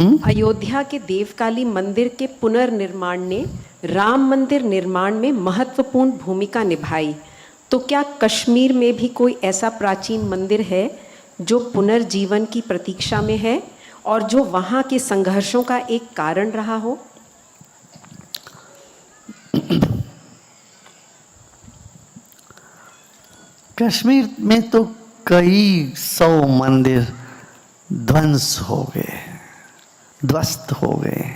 अयोध्या के देवकाली मंदिर के पुनर्निर्माण ने राम मंदिर निर्माण में महत्वपूर्ण भूमिका निभाई। तो क्या कश्मीर में भी कोई ऐसा प्राचीन मंदिर है जो पुनर्जीवन की प्रतीक्षा में है और जो वहाँ के संघर्षों का एक कारण रहा हो? कश्मीर में तो कई 100 मंदिर ध्वंस हो गए, ध्वस्त हो गए,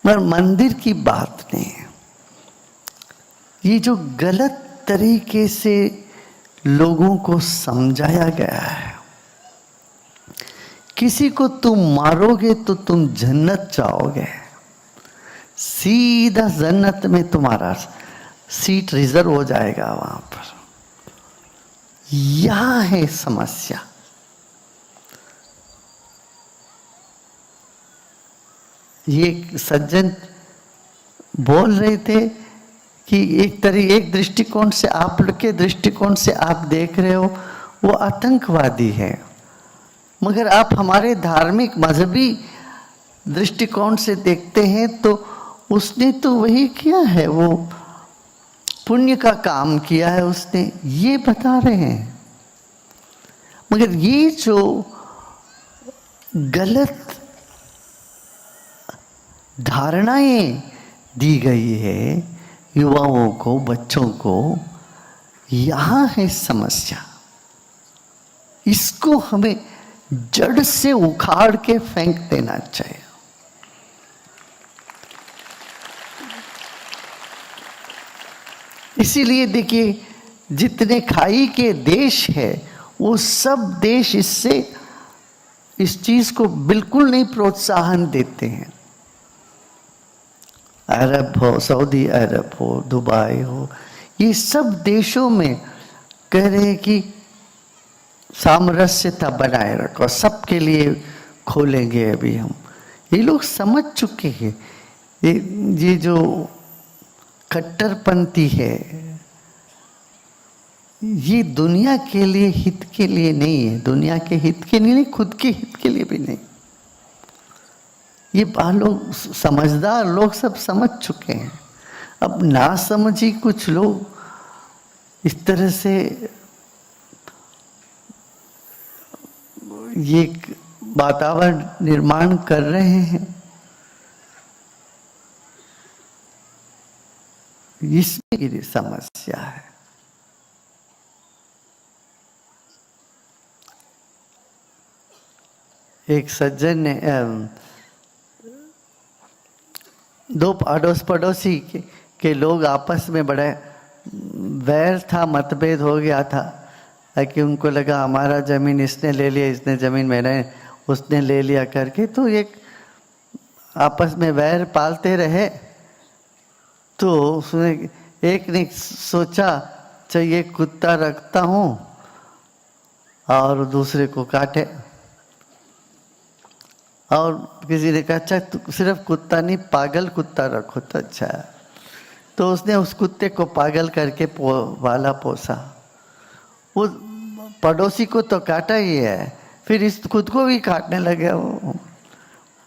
मगर मंदिर की बात नहीं। ये जो गलत तरीके से लोगों को समझाया गया है, किसी को तुम मारोगे तो तुम जन्नत जाओगे, सीधा जन्नत में तुम्हारा सीट रिजर्व हो जाएगा वहां पर। यह है समस्या। ये सज्जन बोल रहे थे कि एक दृष्टिकोण से, आप लोग के दृष्टिकोण से आप देख रहे हो वो आतंकवादी है, मगर आप हमारे धार्मिक मजहबी दृष्टिकोण से देखते हैं तो उसने तो वही किया है, वो पुण्य का काम किया है उसने, ये बता रहे हैं। मगर ये जो गलत धारणाएं दी गई है युवाओं को, बच्चों को, यहां है समस्या। इसको हमें जड़ से उखाड़ के फेंक देना चाहिए। इसीलिए देखिए, जितने खाई के देश है वो सब देश इस चीज को बिल्कुल नहीं प्रोत्साहन देते हैं। अरब हो, सऊदी अरब हो, दुबई हो, ये सब देशों में कह रहे हैं कि सामरस्यता बनाए रखो, सबके लिए खोलेंगे अभी हम। ये लोग समझ चुके हैं ये जो कट्टरपंथी है ये दुनिया के लिए, हित के लिए नहीं है, दुनिया के हित के लिए नहीं, खुद के हित के लिए भी नहीं। ये लोग, समझदार लोग सब समझ चुके हैं। अब ना समझी कुछ लोग इस तरह से ये वातावरण निर्माण कर रहे हैं, इसमें समस्या है। एक सज्जन ने दो पड़ोसी के लोग आपस में बड़ा वैर था, मतभेद हो गया था कि उनको लगा हमारा जमीन इसने ले लिया, इसने जमीन मैंने, उसने ले लिया करके, तो एक आपस में वैर पालते रहे। तो उसने एक ने सोचा चाहिए कुत्ता रखता हूँ और दूसरे को काटे, और किसी ने कहा अच्छा तो सिर्फ कुत्ता नहीं, पागल कुत्ता रखो तो अच्छा है। तो उसने उस कुत्ते को पागल करके पाला पोसा। वो पड़ोसी को तो काटा ही है, फिर इस खुद को भी काटने लगे, वो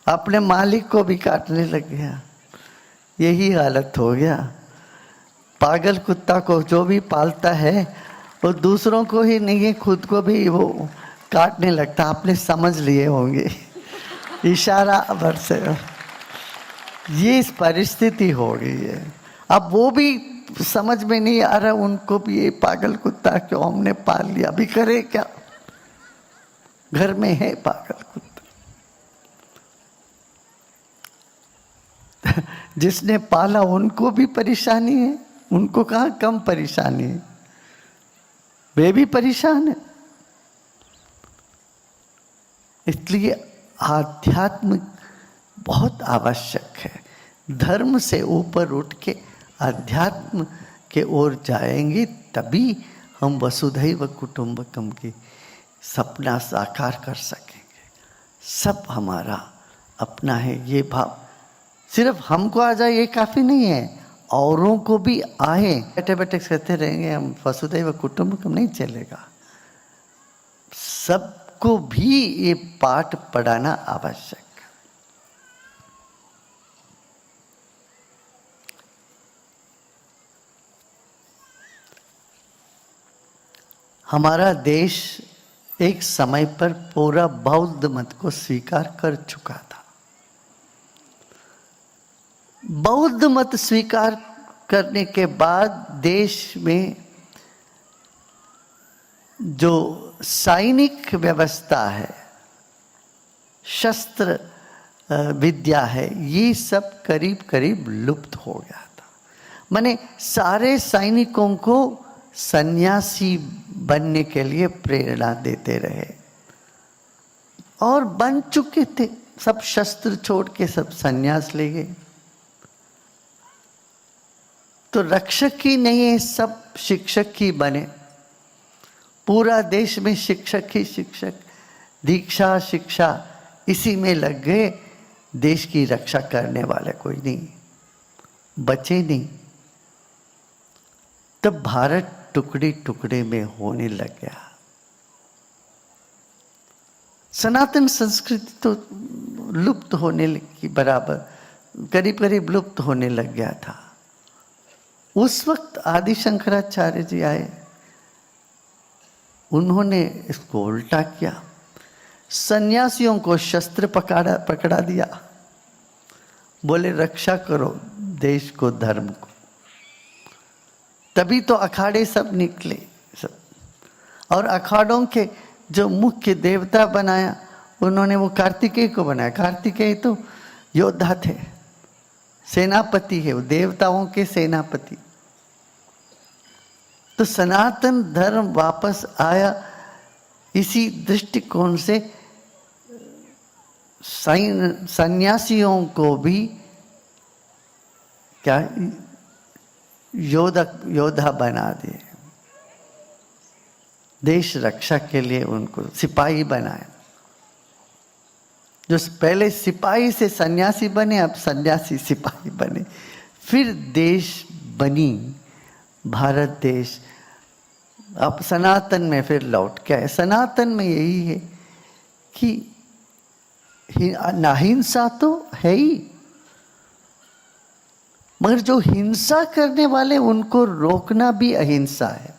अपने मालिक को भी काटने लग गया। यही हालत हो गया। पागल कुत्ता को जो भी पालता है वो दूसरों को ही नहीं, खुद को भी वो काटने लगता। आपने समझ लिए होंगे इशारा भर से। ये इस परिस्थिति हो गई है। अब वो भी समझ में नहीं आ रहा उनको भी, ये पागल कुत्ता क्यों हमने पाल लिया, अभी करे क्या, घर में है पागल कुत्ता। जिसने पाला उनको भी परेशानी है, उनको कहाँ कम परेशानी है, वे भी परेशान है। इसलिए आध्यात्म बहुत आवश्यक है। धर्म से ऊपर उठ के अध्यात्म के ओर जाएंगे तभी हम वसुधैव कुटुंबकम की सपना साकार कर सकेंगे। सब हमारा अपना है, ये भाव सिर्फ हमको आ जाए ये काफी नहीं है, औरों को भी आए। बैठे बैठे कहते रहेंगे हम वसुधैव कुटुंबकम, नहीं चलेगा। सब सबको भी ये पाठ पढ़ाना आवश्यक है। हमारा देश एक समय पर पूरा बौद्ध मत को स्वीकार कर चुका था। बौद्ध मत स्वीकार करने के बाद देश में जो सैनिक व्यवस्था है, शस्त्र विद्या है, ये सब करीब करीब लुप्त हो गया था। माने सारे सैनिकों को सन्यासी बनने के लिए प्रेरणा देते रहे और बन चुके थे। सब शस्त्र छोड़ के सब सन्यास ले गए। तो रक्षक ही नहीं है, सब शिक्षक ही बने। पूरा देश में शिक्षक ही शिक्षक, दीक्षा शिक्षा इसी में लग गए। देश की रक्षा करने वाले कोई नहीं बचे नहीं। तब भारत टुकड़े टुकड़े में होने लग गया। सनातन संस्कृति तो लुप्त होने की बराबर करीब करीब लुप्त होने लग गया था। उस वक्त आदि शंकराचार्य जी आए, उन्होंने इसको उल्टा किया। सन्यासियों को शस्त्र पकड़ा दिया, बोले रक्षा करो देश को, धर्म को। तभी तो अखाड़े सब निकले सब। और अखाड़ों के जो मुख्य देवता बनाया, उन्होंने वो कार्तिकेय को बनाया। कार्तिकेय तो योद्धा थे, सेनापति है, वो देवताओं के सेनापति। तो सनातन धर्म वापस आया इसी दृष्टिकोण से। सन्यासियों को भी क्या योद्धा बना दिए, देश रक्षा के लिए उनको सिपाही बनाए। जो पहले सिपाही से सन्यासी बने, अब सन्यासी सिपाही बने। फिर देश बनी भारत देश। अब सनातन में फिर लौट के आए। सनातन में यही है कि अहिंसा तो है ही, मगर जो हिंसा करने वाले उनको रोकना भी अहिंसा है।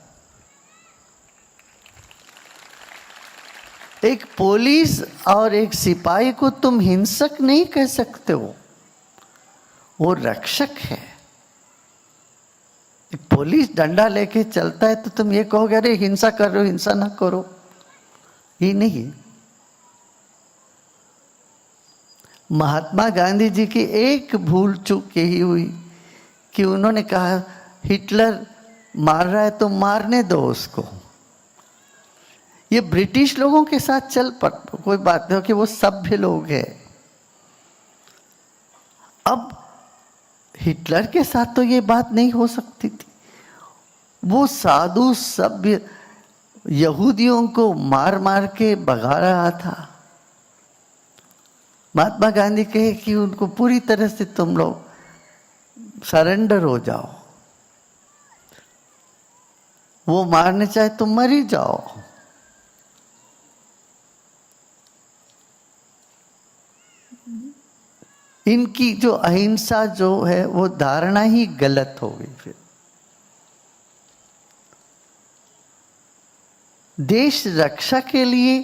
एक पुलिस और एक सिपाही को तुम हिंसक नहीं कह सकते हो, वो रक्षक है। एक पुलिस डंडा लेके चलता है तो तुम ये कहोगे अरे हिंसा कर रहे हो, हिंसा ना करो, ये नहीं है। महात्मा गांधी जी की एक भूल चूक यही हुई कि उन्होंने कहा हिटलर मार रहा है तो मारने दो उसको। ये ब्रिटिश लोगों के साथ चल पर कोई बात नहीं, कि वो सभ्य लोग हैं। अब हिटलर के साथ तो ये बात नहीं हो सकती थी। वो साधु सभ्य यहूदियों को मार मार के भगा रहा था। महात्मा गांधी कहे कि उनको पूरी तरह से तुम लोग सरेंडर हो जाओ, वो मारने चाहे तुम मर ही जाओ। इनकी जो अहिंसा जो है वो धारणा ही गलत हो गई। फिर देश रक्षा के लिए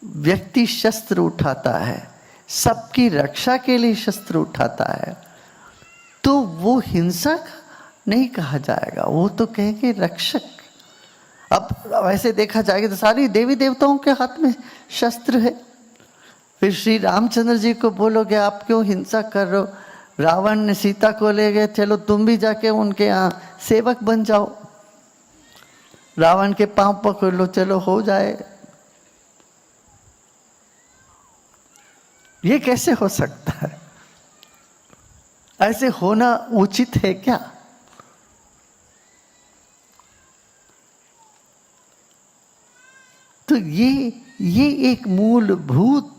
व्यक्ति शस्त्र उठाता है, सबकी रक्षा के लिए शस्त्र उठाता है, तो वो हिंसक नहीं कहा जाएगा, वो तो कहेंगे रक्षक। अब वैसे देखा जाएगा तो सारी देवी देवताओं के हाथ में शस्त्र है। फिर श्री रामचंद्र जी को बोलोगे आप क्यों हिंसा कर रहे हो? रावण ने सीता को ले गए, चलो तुम भी जाके उनके यहाँ सेवक बन जाओ, रावण के पांव पकड़ लो, चलो हो जाए। ये कैसे हो सकता है? ऐसे होना उचित है क्या? तो ये एक मूलभूत,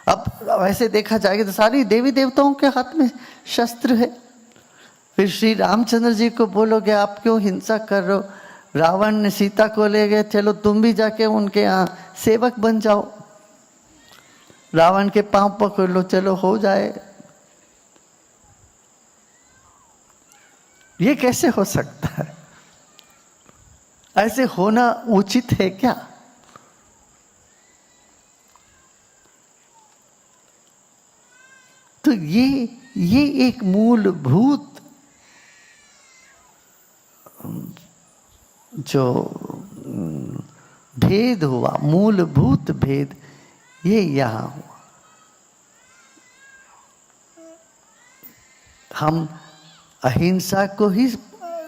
अब वैसे देखा जाएगा तो सारी देवी देवताओं के हाथ में शस्त्र है। फिर श्री रामचंद्र जी को बोलोगे आप क्यों हिंसा कर रहे हो? रावण ने सीता को ले गए, चलो तुम भी जाके उनके यहाँ सेवक बन जाओ, रावण के पांव पकड़ लो, चलो हो जाए। ये कैसे हो सकता है? ऐसे होना उचित है क्या? तो ये एक मूलभूत जो भेद हुआ, मूलभूत भेद, ये यहां हुआ। हम अहिंसा को ही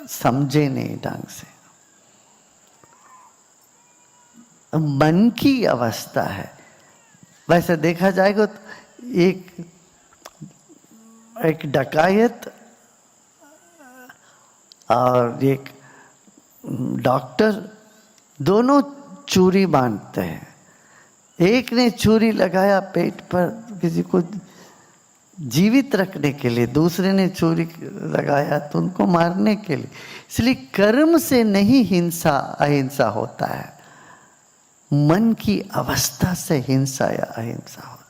समझे नहीं ढंग से। मन की अवस्था है। वैसे देखा जाएगा तो एक डकायत और एक डॉक्टर दोनों चूरी बांधते हैं। एक ने चूरी लगाया पेट पर किसी को जीवित रखने के लिए, दूसरे ने चूरी लगाया तो उनको मारने के लिए। इसलिए कर्म से नहीं हिंसा अहिंसा होता है, मन की अवस्था से हिंसा या अहिंसा होती।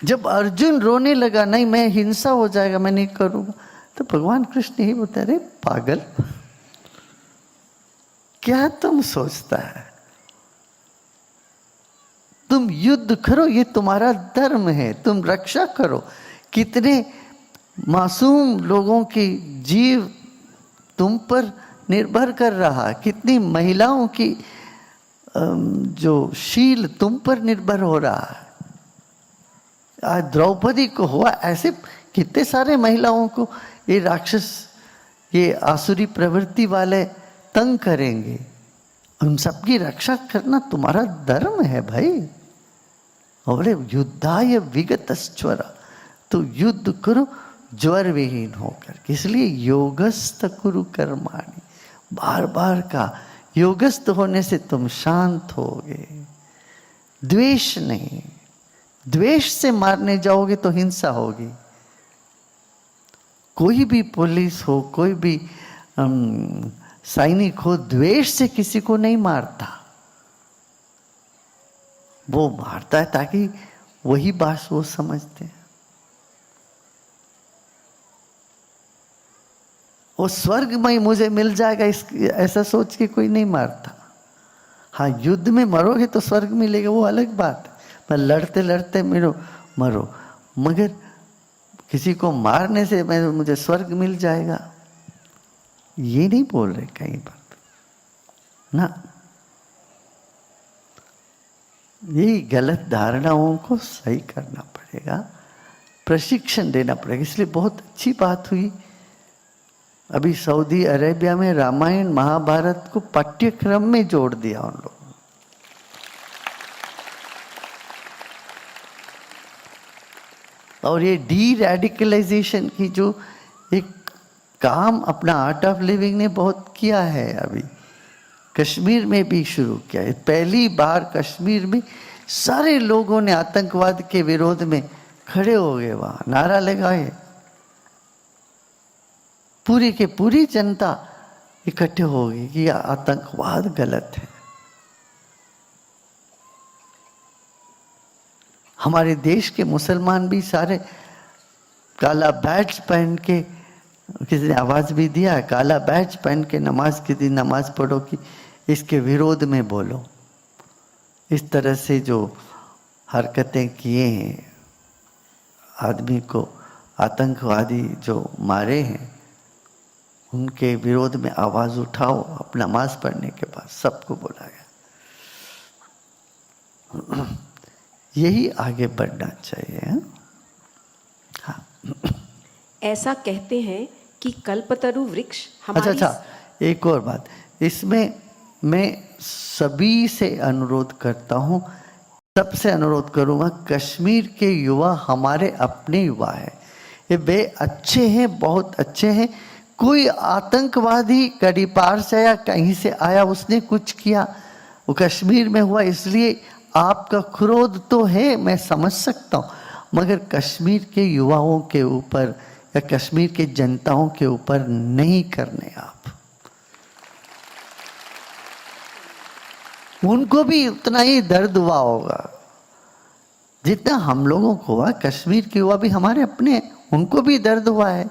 जब अर्जुन रोने लगा, नहीं मैं हिंसा हो जाएगा, मैं नहीं करूंगा, तो भगवान कृष्ण ही बोलते, अरे पागल, क्या तुम सोचता है? तुम युद्ध करो, ये तुम्हारा धर्म है, तुम रक्षा करो। कितने मासूम लोगों की जीव तुम पर निर्भर कर रहा, कितनी महिलाओं की जो शील तुम पर निर्भर हो रहा है। आज द्रौपदी को हुआ, ऐसे कितने सारे महिलाओं को ये राक्षस, ये आसुरी प्रवृत्ति वाले तंग करेंगे। उन सबकी रक्षा करना तुम्हारा धर्म है भाई। और बोले युद्धाय विगतश्चरा, तो युद्ध करो ज्वर विहीन होकर। इसलिए योगस्थ कुरु कर्माणि, बार बार का योगस्थ होने से तुम शांत होगे। द्वेष नहीं, द्वेष से मारने जाओगे तो हिंसा होगी। कोई भी पुलिस हो, कोई भी सैनिक हो, द्वेष से किसी को नहीं मारता। वो मारता है ताकि वही बात वो समझते हैं। वो स्वर्ग में मुझे मिल जाएगा ऐसा सोच के कोई नहीं मारता। हाँ, युद्ध में मरोगे तो स्वर्ग मिलेगा, वो अलग बात है। पर लड़ते लड़ते मरो, मगर किसी को मारने से मुझे स्वर्ग मिल जाएगा, ये नहीं बोल रहे कहीं पर ना। यही गलत धारणाओं को सही करना पड़ेगा, प्रशिक्षण देना पड़ेगा। इसलिए बहुत अच्छी बात हुई, अभी सऊदी अरेबिया में रामायण महाभारत को पाठ्यक्रम में जोड़ दिया उन लोगों। और ये डी रेडिकलाइजेशन की जो एक काम अपना आर्ट ऑफ लिविंग ने बहुत किया है, अभी कश्मीर में भी शुरू किया है। पहली बार कश्मीर में सारे लोगों ने आतंकवाद के विरोध में खड़े हो गए, वहां नारा लगाए, पूरी के पूरी जनता इकट्ठे हो गई कि आतंकवाद गलत है। हमारे देश के मुसलमान भी सारे काला बैज पहन के, किसी ने आवाज भी दिया, काला बैज पहन के नमाज के दिन नमाज पढ़ो कि इसके विरोध में बोलो। इस तरह से जो हरकतें किए हैं, आदमी को आतंकवादी जो मारे हैं, उनके विरोध में आवाज उठाओ। अब नमाज पढ़ने के बाद सबको बोला गया। यही आगे बढ़ना चाहिए। हाँ। ऐसा कहते हैं कि कल्पतरु वृक्ष हमारी अच्छा, एक और बात, इसमें मैं सभी से अनुरोध करता हूँ, सबसे अनुरोध करूँगा, कश्मीर के युवा हमारे अपने युवा हैं, ये वे अच्छे हैं, बहुत अच्छे हैं। कोई आतंकवादी कड़ी पार से या कहीं से आया, उसने कुछ किया, वो कश्मीर में हुआ, इसलिए आपका क्रोध तो है, मैं समझ सकता हूँ, मगर कश्मीर के युवाओं के ऊपर या कश्मीर के जनताओं के ऊपर नहीं करने आप। उनको भी उतना ही दर्द हुआ होगा जितना हम लोगों को हुआ। कश्मीर के हुआ भी हमारे अपने, उनको भी दर्द हुआ है।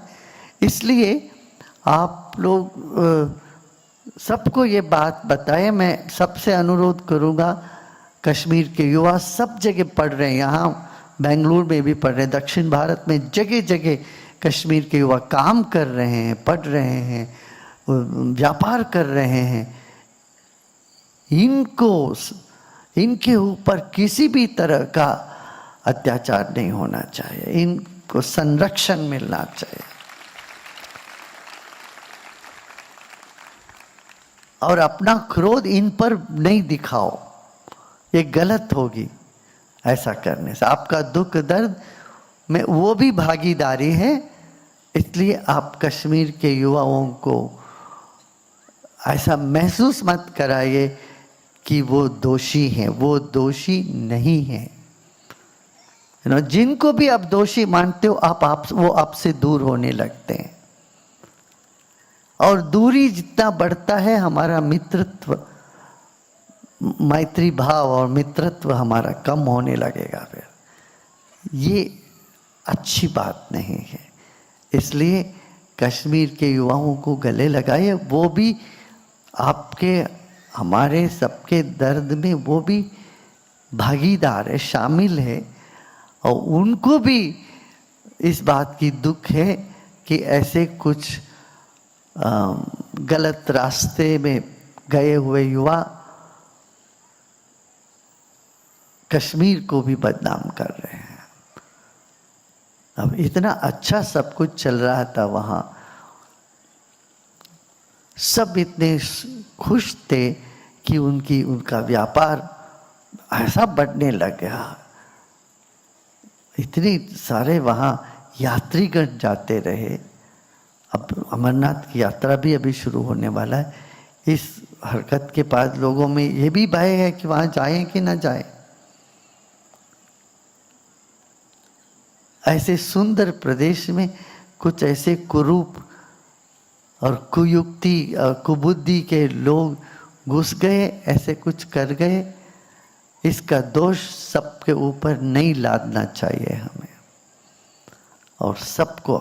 इसलिए आप लोग सबको ये बात बताएं। मैं सबसे अनुरोध करूँगा, कश्मीर के युवा सब जगह पढ़ रहे हैं, यहाँ बेंगलुरु में भी पढ़ रहे हैं, दक्षिण भारत में जगह जगह कश्मीर के युवा काम कर रहे हैं, पढ़ रहे हैं, व्यापार कर रहे हैं। इनके ऊपर किसी भी तरह का अत्याचार नहीं होना चाहिए, इनको संरक्षण मिलना चाहिए। और अपना क्रोध इन पर नहीं दिखाओ, ये गलत होगी। ऐसा करने से आपका दुख दर्द में वो भी भागीदारी है। इसलिए आप कश्मीर के युवाओं को ऐसा महसूस मत कराइए कि वो दोषी हैं, वो दोषी नहीं हैं। जिनको भी आप दोषी मानते हो वो आपसे दूर होने लगते हैं। और दूरी जितना बढ़ता है हमारा मित्रत्व, मैत्री भाव और मित्रत्व हमारा कम होने लगेगा। फिर ये अच्छी बात नहीं है। इसलिए कश्मीर के युवाओं को गले लगाइए, वो भी आपके हमारे सबके दर्द में वो भी भागीदार है, शामिल है। और उनको भी इस बात की दुख है कि ऐसे कुछ गलत रास्ते में गए हुए युवा कश्मीर को भी बदनाम कर रहे हैं। अब इतना अच्छा सब कुछ चल रहा था वहाँ, सब इतने खुश थे कि उनका व्यापार ऐसा बढ़ने लग गया। इतने सारे वहाँ यात्रीगण जाते रहे। अब अमरनाथ की यात्रा भी अभी शुरू होने वाला है। इस हरकत के बाद लोगों में ये भी भय है कि वहाँ जाएं कि ना जाएं। ऐसे सुंदर प्रदेश में कुछ ऐसे कुरूप और कुयुक्ति और कुबुद्धि के लोग घुस गए, ऐसे कुछ कर गए। इसका दोष सबके ऊपर नहीं लादना चाहिए हमें, और सबको